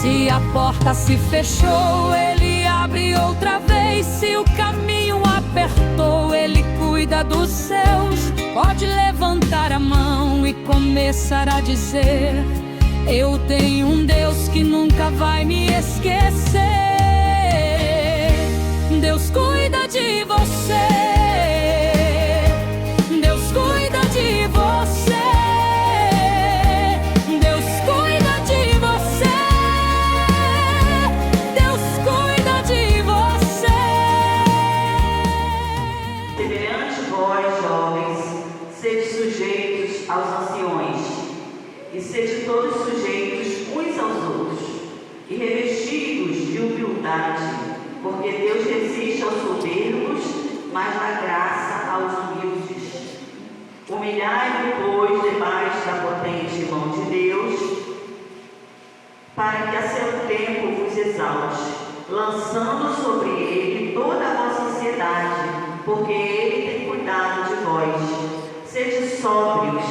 Se a porta se fechou, Ele abre outra vez. Se o caminho apertou, Ele cuida dos seus. Pode levantar a mão e começar a dizer: eu tenho um Deus que nunca vai me esquecer. Deus cuida de você. Deus cuida de você. Deus cuida de você. Deus cuida de você. Semelhante vós, jovens, sede sujeitos aos anciões, e sede todos sujeitos uns aos outros, e revestidos de humildade, porque Deus resiste aos soberbos, mas dá graça aos humildes. Humilhai-vos, pois, debaixo da potente mão de Deus, para que a seu tempo vos exalte, lançando sobre ele toda a vossa ansiedade, porque ele tem cuidado de vós. Sede sóbrios,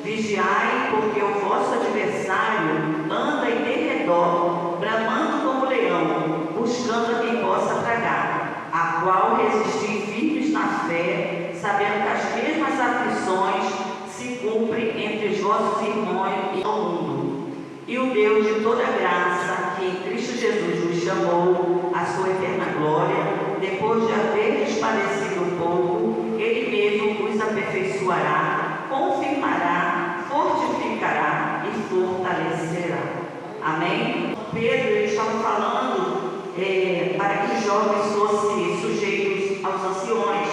vigiai, porque o vosso adversário anda em derredor, bramando como leão, buscando a quem possa tragar, a qual resisti firmes na fé, sabendo que as mesmas aflições se cumprem entre os vossos irmãos e ao mundo. E o Deus de toda graça, que em Cristo Jesus vos chamou à sua eterna glória, depois de haverdes padecido um pouco, Ele mesmo vos aperfeiçoará, confirmará, fortificará e fortalecerá. Amém? Pedro, ele estava falando para que os jovens fossem sujeitos aos anciões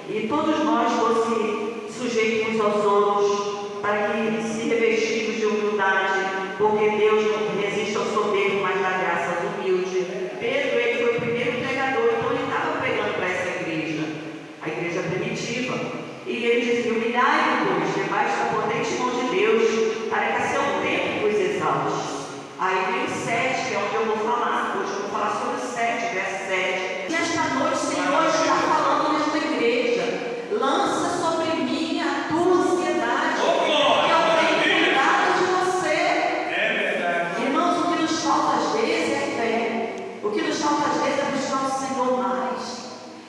e todos nós fossem sujeitos uns aos outros, para que se revestimos de humildade, porque Deus não resiste ao soberbo, mas dá graça aos humildes. Pedro, ele foi o primeiro pregador, então ele estava pregando para essa igreja, a igreja primitiva, e ele dizia: humilhai-vos debaixo da potente mão de Deus, para que a seu tempo vos exalte. Aí vem o 7, que é onde eu vou falar. Hoje eu vou falar sobre o 7, verso 7. Nesta noite o Senhor está falando nesta igreja: lança sobre mim a tua ansiedade, que eu tenho cuidado de você. É verdade. Irmãos, o que nos falta às vezes é fé. O que nos falta às vezes é buscar o Senhor mais.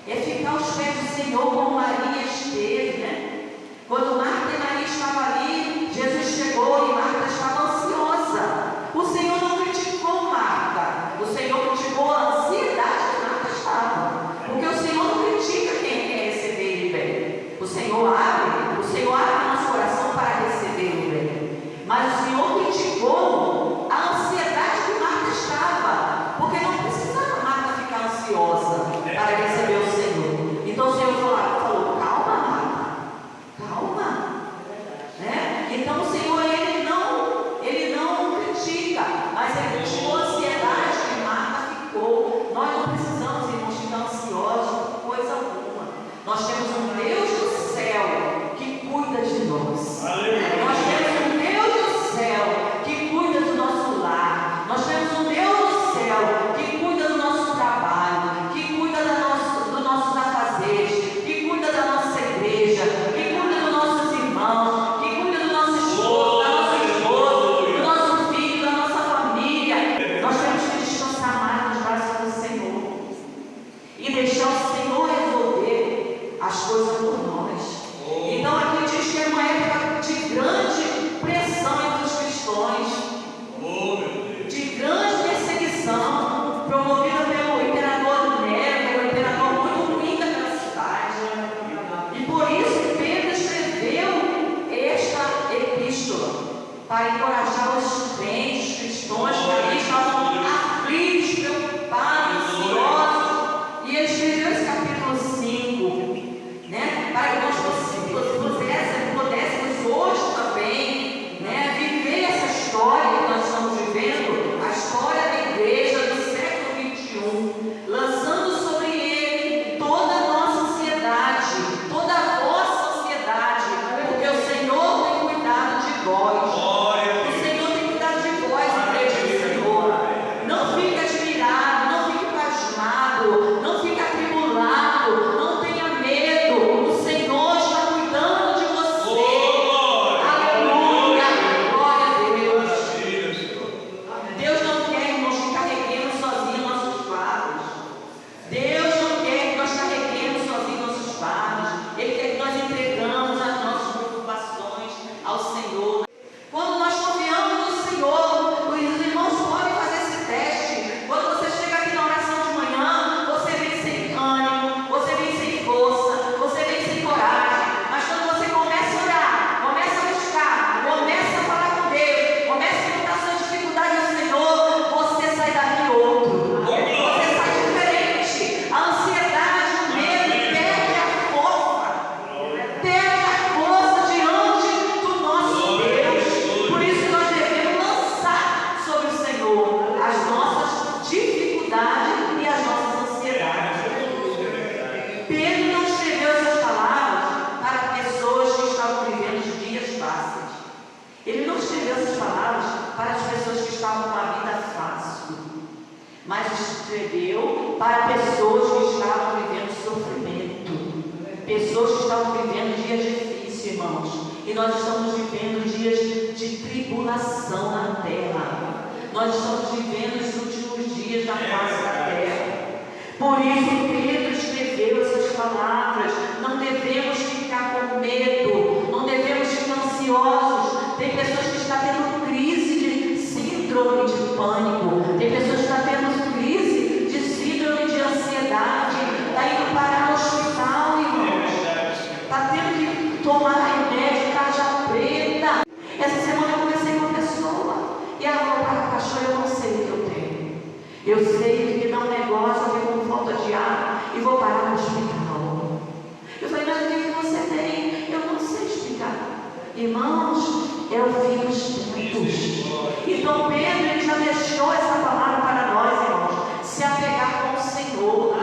É ficar aos pés do Senhor como Maria esteve, né? Quando Marta e Maria estavam ali, Jesus chegou e Marta estava ansiosa. O Senhor não criticou Marta, o Senhor criticou a ansiedade que Marta estava, porque o Senhor não critica quem quer receber Ele bem. O Senhor abre nosso coração para receber o bem, mas o Senhor criticou a ansiedade que Marta estava, porque não precisava Marta ficar ansiosa para receber o Senhor. Então o Senhor falou: calma, Marta, calma. escreveu para pessoas que estavam vivendo sofrimento, pessoas que estavam vivendo dias difíceis, irmãos, e nós estamos vivendo dias de tribulação na terra, nós estamos vivendo os últimos dias da face da terra. Por isso Pedro escreveu essas palavras. Não devemos ficar com medo, não devemos ficar ansiosos. Tem pessoas que estão tendo crise de síndrome de pânico, tem pessoas que estão tendo crise de síndrome de ansiedade, está indo parar no hospital, irmãos, está tendo que tomar remédio, tarja preta. Essa semana eu conversei com uma pessoa e ela falou: pastor, eu não sei o que eu tenho, eu sei que me dá um negócio, eu fico com falta de ar e vou parar no hospital. Eu falei: mas o que você tem? Eu não sei explicar. Irmãos, é o fim dos tempos. Então Pedro, ele já deixou essa palavra para nós, irmãos, se apegar com o Senhor.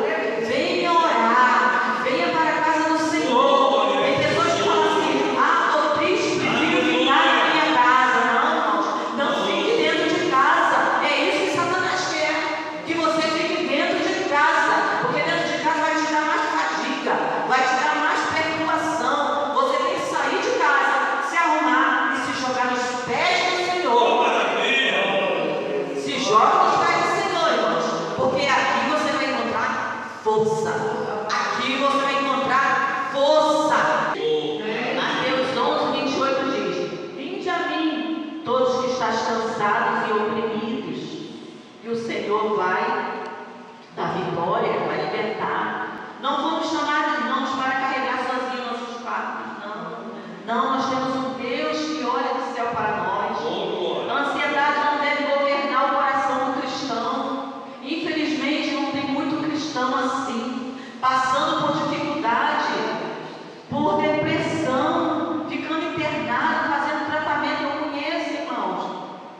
Venha orar, venha para a casa do Senhor. Tem pessoas que falam assim: estou triste, prefiro ficar na minha casa. Não, irmãos, não fique dentro de casa. É isso que Satanás quer, que você fique dentro de casa, porque dentro de casa vai te dar mais fadiga, vai te dar mais perturbação. Você tem que sair de casa, se arrumar e se jogar nos pés do Senhor. Se joga nos pés do Senhor, irmãos, porque aqui você vai encontrar força. Aqui você vai encontrar força. Mateus 11:28 diz: vinde a mim, todos que estáis cansados e oprimidos, e o Senhor vai dar vitória, vai libertar. Não vamos chamar irmãos para carregar sozinhos nossos fardos, não, nós temos um Deus que olha do céu para nós. A ansiedade não deve governar o coração do cristão. Infelizmente não tem muito cristão assim, passando por dificuldade, por depressão, ficando internado, fazendo tratamento. Eu conheço, irmãos,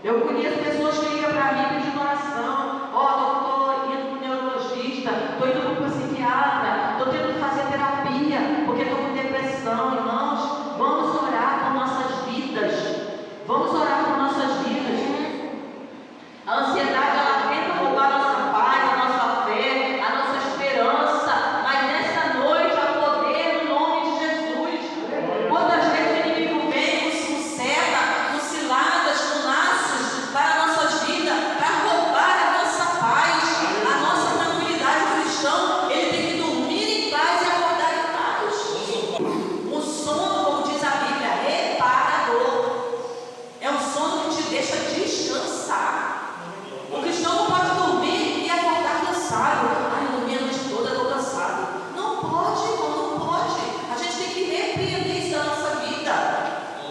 eu conheço pessoas que ligam para mim pedindo oração: estou indo para o neurologista, estou indo para o psiquiatra, estou tendo que fazer terapia porque estou com depressão. Irmãos, vamos orar por nossas vidas, vamos orar por nossas vidas. A ansiedade, ela tenta roubar a nossa paz, a nossa fé, a nossa esperança, mas nessa noite há poder no nome de Jesus. Quantas vezes o inimigo vem com seta, com ciladas, com laços para nossas vidas, para roubar a nossa paz, a nossa tranquilidade. O cristão, ele tem que dormir em paz e acordar em paz. O sono, como diz a Bíblia, é reparador. É um sono que te deixa descansar. O cristão não pode dormir e acordar cansado. Ai, eu dormi a noite toda, estou cansado. Não pode, irmão, não pode. A gente tem que repreender isso da nossa vida.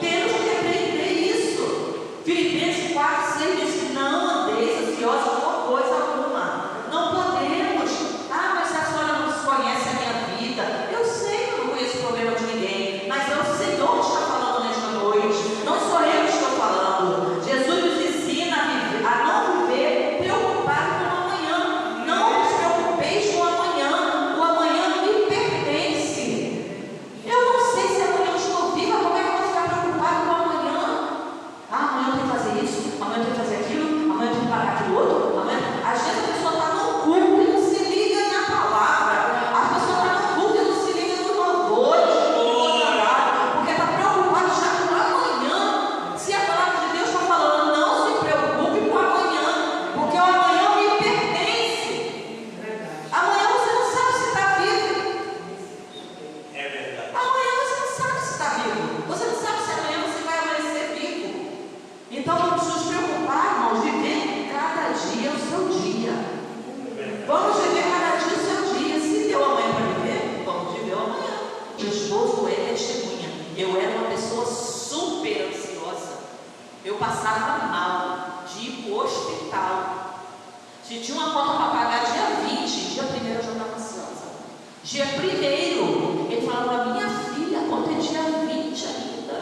Temos que repreender isso. Filipenses 4:6 diz que não andeis ansiosos por coisa alguma. Não podemos. Mas a senhora não conhece a minha vida. Eu sei que eu não conheço o problema de ninguém, mas é o Senhor que está falando nesta noite. Não sou eu que estou falando. Jesus nos ensina a não viver preocupado com o amanhã. Não vos preocupeis com o amanhã. O amanhã não me pertence. Eu não sei se amanhã eu estou viva. Como é que eu vou ficar preocupado com o amanhã? Amanhã eu tenho que fazer isso, amanhã eu tenho que fazer aquilo, amanhã eu tenho que pagar aquilo outro. Às vezes a pessoa está no culto e não se liga na palavra. A pessoa está no culto e não se liga no louvor, porque está preocupado já com o amanhã. Se a palavra de Deus está falando, não se preocupe com o amanhã, porque o amanhã me pertence. Amanhã você não sabe se está vivo. É verdade. Amanhã você não sabe se está vivo. Você não sabe se amanhã você vai amanhecer vivo. Então vamos nos preocupar, irmãos, viver cada dia o seu dia. Vamos viver cada dia o seu dia. Se deu amanhã para viver, vamos viver o amanhã. Meu esposo, ele é testemunha. Eu era uma pessoa super ansiosa. Eu passava mal de ir para o hospital. Se tinha uma conta para pagar dia 20, dia 1º eu já estava ansiosa. Dia 1º, ele falava: minha filha, a conta é dia 20 ainda.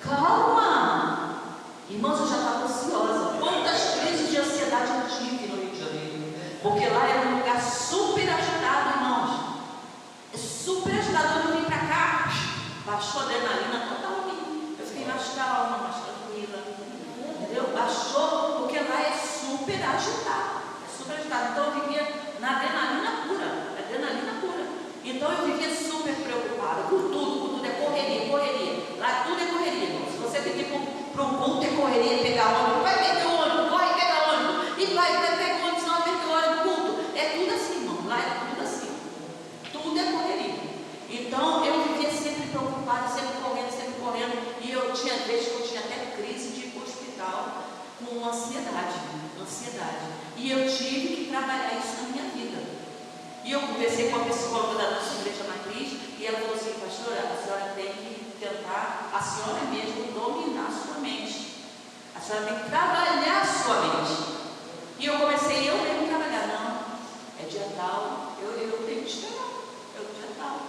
Calma. Irmãos, eu já estava ansiosa. Quantas crises de ansiedade eu tive no Rio de Janeiro? Porque lá era um lugar super agitado, irmãos. É super agitado. Quando eu vim para cá, baixou a adrenalina total em mim. Eu fiquei mais calma, mais tranquila. Entendeu? Baixou, porque lá é super agitado. É super agitado. Então eu vivia culto é correria, pegar ônibus, vai perder o ônibus, corre, pega ônibus, e vai pegar o ônibus, senão vai perder a hora do culto. É tudo assim, irmão, lá é tudo assim. Tudo é correria. Então eu vivia sempre preocupada, sempre correndo, e eu tinha vezes que eu tinha até crise de ir para o hospital com ansiedade. E eu tive que trabalhar isso na minha vida. E eu conversei com a psicóloga da nossa igreja matriz, e ela falou assim: pastora, a senhora tem que tentar, a senhora mesmo, dominar a sua mente. A senhora tem que trabalhar a sua mente. E eu comecei, eu mesmo trabalhar. Não, é dia tal, eu tenho que esperar. É o dia tal.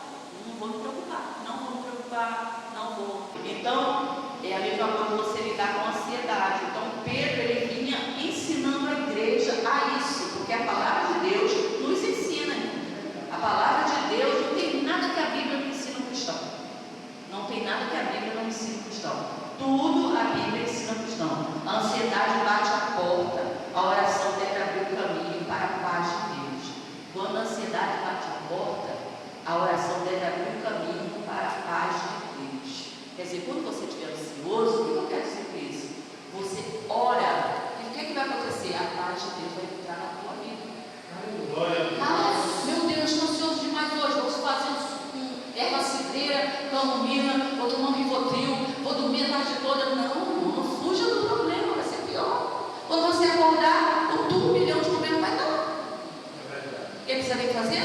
Não vou me preocupar, não vou. Então, é a mesma coisa você lidar com a ansiedade. Então, Pedro, ele vinha ensinando a igreja a isso, porque a palavra de Deus nos ensina. A palavra de Deus não tem nada que a Bíblia não ensina ao cristão. Não tem nada que a Bíblia não ensina ao cristão. Tudo a Bíblia ensina ao cristão. A ansiedade bate a porta, a oração deve abrir o caminho para a paz de Deus. Quando a ansiedade bate a porta, a oração deve abrir o caminho para a paz de Deus. Quer dizer, quando você estiver ansioso, o que eu quero dizer com isso? Você ora, e o que vai acontecer? A paz de Deus vai entrar na tua vida. Meu Deus, estou ansioso demais hoje, vou fazer erva cidreira, camomila, vou tomar um Rivotril, vou dormir a tarde toda. Não fuja do problema, vai ser pior. Quando você acordar, o turbilhão de problema vai dar. O que você tem que fazer?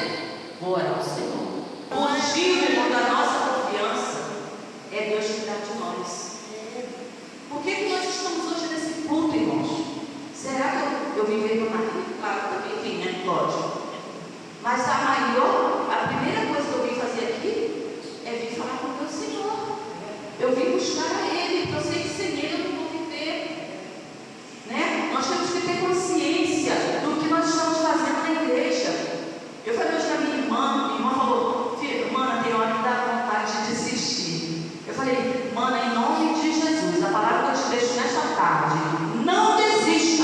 Vou orar ao Senhor. O motivo da nossa confiança é Deus cuidar de nós. Por que nós estamos hoje nesse culto, irmãos? Será que eu vim ver para o marido? Claro, também vim, né? Lógico. Mas a primeira coisa que eu vim fazer aqui é vir falar com o meu Senhor. Eu vim buscar a Ele, porque eu sei que sem Ele eu não vou viver. Né? Nós temos que ter consciência do que nós estamos fazendo na igreja. Eu falei hoje com a minha irmã falou: filha, mana, tem hora que dá vontade de desistir. Eu falei: mana, em nome de Jesus, a palavra que eu te deixo nesta tarde, não desista.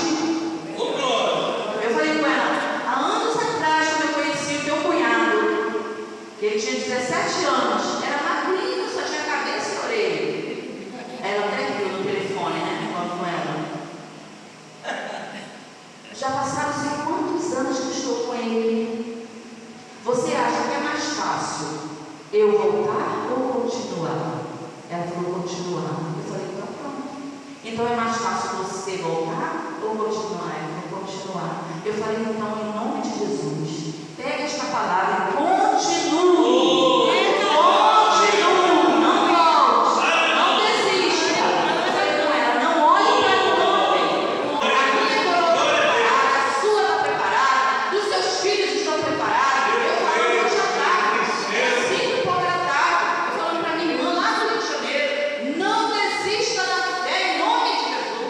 Eu falei com ela: há anos atrás, quando eu conheci o teu cunhado, ele tinha 17 anos, era magrinho, só tinha cabeça e orelha. Ela até viu no telefone, né? Falando com ela. Já passaram sei quantos anos que eu estou com ele. Você acha que é mais fácil eu voltar ou continuar? Ela falou: continuar. Eu falei: então pronto. Então é mais fácil você voltar ou continuar? Ela falou: continuar. Eu falei: então, em nome de Jesus, pega esta palavra e continue. Continue, não volte, não desista. Eu falei com ela: não olhe para o homem. A minha coroa está preparada, a sua está preparada, os seus filhos estão preparados. Eu falando hoje à tarde, às 5 da tarde, eu falando para minha irmã lá no Rio de Janeiro: não desista da fé em nome de Jesus.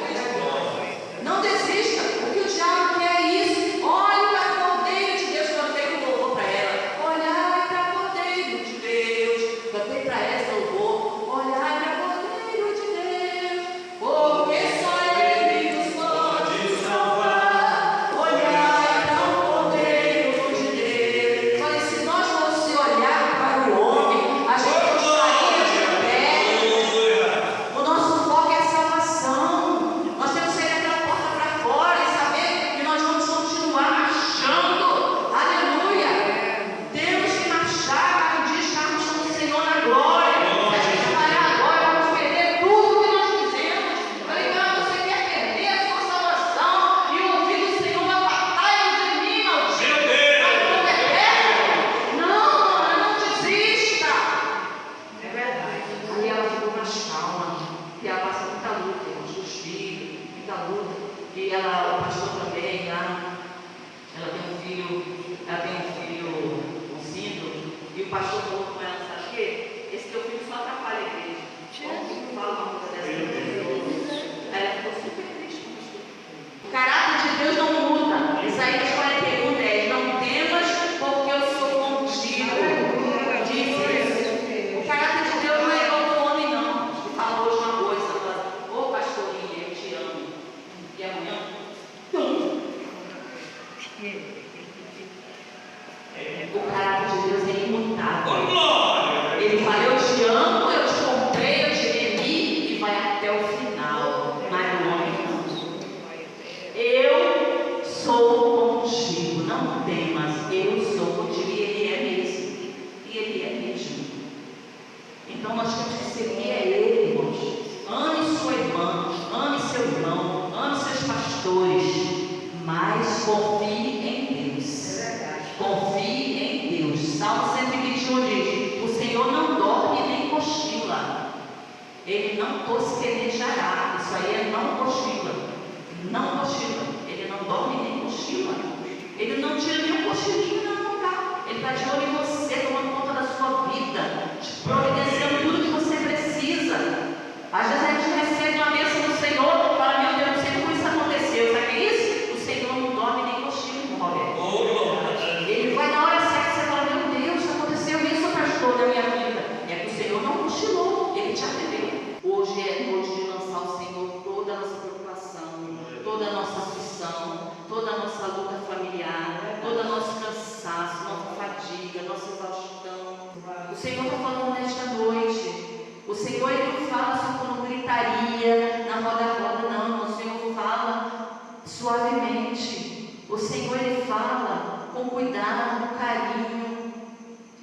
Não desista, porque o diabo quer isso. Olhe para o Cordeiro de Deus, cantei um louvor para ela. Olhai para o Cordeiro de Deus, cantei para essa louvor. Olhai para o Cordeiro de Deus, porque só Ele nos pode salvar. Olhai para o Cordeiro de Deus. Falei: se nós fosse olhar para o homem, a gente não estaria de pé. O nosso foco é a salvação. Nós temos que sair daquela porta para fora e saber que nós vamos continuar marchando. Aleluia! Temos que marchar para um dia estarmos com o Senhor na glória. Se a gente parar agora, vamos perder tudo que nós fizemos. Falei: não, você quer perder a sua salvação e ouvir o Senhor na batalha de mim, maldito. Não desista. É verdade. Aí ela ficou mais calma, porque ela passa muita luta, irmãos, dos filhos, muita luta. E ela, o pastor também, lá, ela tem um filho com síndrome, e o pastor falou com ela: sabe o quê? Esse teu filho só atrapalha a igreja. Como que tu fala uma coisa dessa? Aí ela ficou super triste com isso. O caráter de Deus não muda. Isaías 41:10. Não temas, porque eu sou contigo. Diz isso. O caráter de Deus não é igual ao do homem, não. Que fala hoje uma coisa, fala: ô pastorinha, eu te amo. E amanhã, o caráter de Deus é imutável. Ele fala: eu te amo, eu te comprei, eu te remi, e vai até o final. não temas, eu sou contigo. E Ele é mesmo. E Ele é mesmo. Então nós temos que seguir a Ele, irmãos. Ame sua irmã, ame seu irmão, ame seus pastores, mas confie em Deus. Confie em Deus. Salmo 121 diz: o Senhor não dorme nem cochila. Ele não tosquenejará. Isso aí é não cochila. Não cochila. Ele não dorme nem cochila. Ele não tira nem um cochilinho, não, tá? Ele está de olho em você, tomando conta da sua vida, te providenciando tudo que você precisa. Às vezes a gente recebe uma bênção do Senhor e fala: meu Deus, não sei como isso aconteceu. Sabe o que é isso? O Senhor não dorme nem cochila, irmão Roberto. Ele vai na hora certa e você fala: meu Deus, aconteceu isso, pastor, na minha vida. É que o Senhor não cochilou, Ele te atendeu. Hoje é noite de lançar ao Senhor toda a nossa preocupação, toda a nossa aflição, toda a nossa luta familiar, todo o nosso cansaço, nossa fadiga, nossa exaustão. O Senhor está falando nesta noite. O Senhor, Ele não fala só com gritaria, na roda, não. O Senhor fala suavemente. O Senhor, Ele fala com cuidado, com carinho.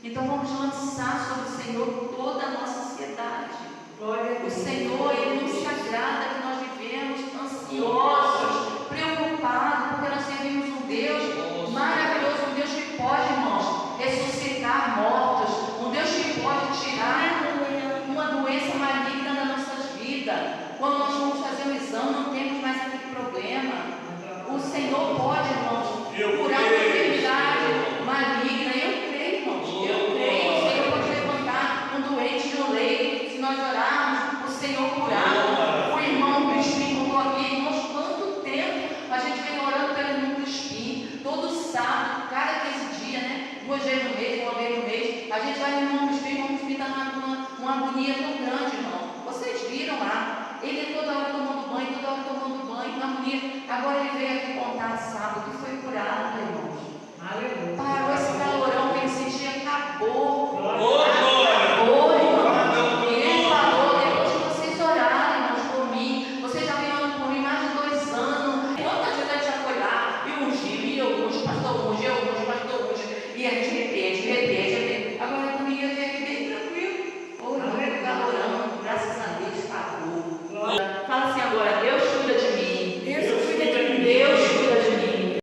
Então vamos lançar sobre o Senhor toda a nossa ansiedade. O Senhor, Ele não se agrada que nós vivemos ansiosos, preocupados, porque nós servimos um Deus maravilhoso, um Deus que pode, irmãos, ressuscitar mortos, um Deus que pode tirar uma doença maligna das nossas vidas. Quando nós vamos fazer um exame, não temos mais aquele problema. O Senhor pode, irmãos, curar uma enfermidade maligna. Eu creio, irmãos, eu creio. O Senhor pode levantar um doente de um leito. Se nós orarmos, o Senhor curar. O irmão Crispim contou aqui, irmãos, quanto tempo a gente vem orando pelo irmão Crispim, todo sábado, cada 15 dias, né? 2 vezes no mês, 1 vez no mês. A gente vai no irmão Crispim, o irmão Crispim está numa agonia tão grande, irmão. Vocês viram lá, ele toda hora tomando banho, uma agonia. Agora ele veio aqui contar sábado que foi curado, irmãos. Aleluia. Parou esse calorão que ele sentia, acabou. Acabou, irmão. E ele falou: depois que vocês orarem, irmãos, por mim, vocês já vêm orando por mim mais de 2 anos. Quantas vezes a gente já foi lá e ungiu, e eu unjo, pastor unge, pastor unge, e a gente repete. Agora a agonia veio aqui bem tranquilo. O calorão, graças a Deus, acabou. Fala assim agora: Deus cuida de mim. Deus cuida de mim.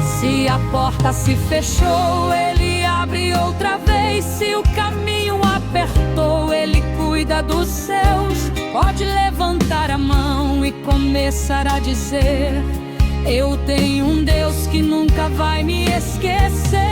Se a porta se fechou, Ele abre outra vez. Se o caminho apertou, Ele cuida dos seus. Pode levantar a mão e começar a dizer: eu tenho um Deus que nunca vai me esquecer.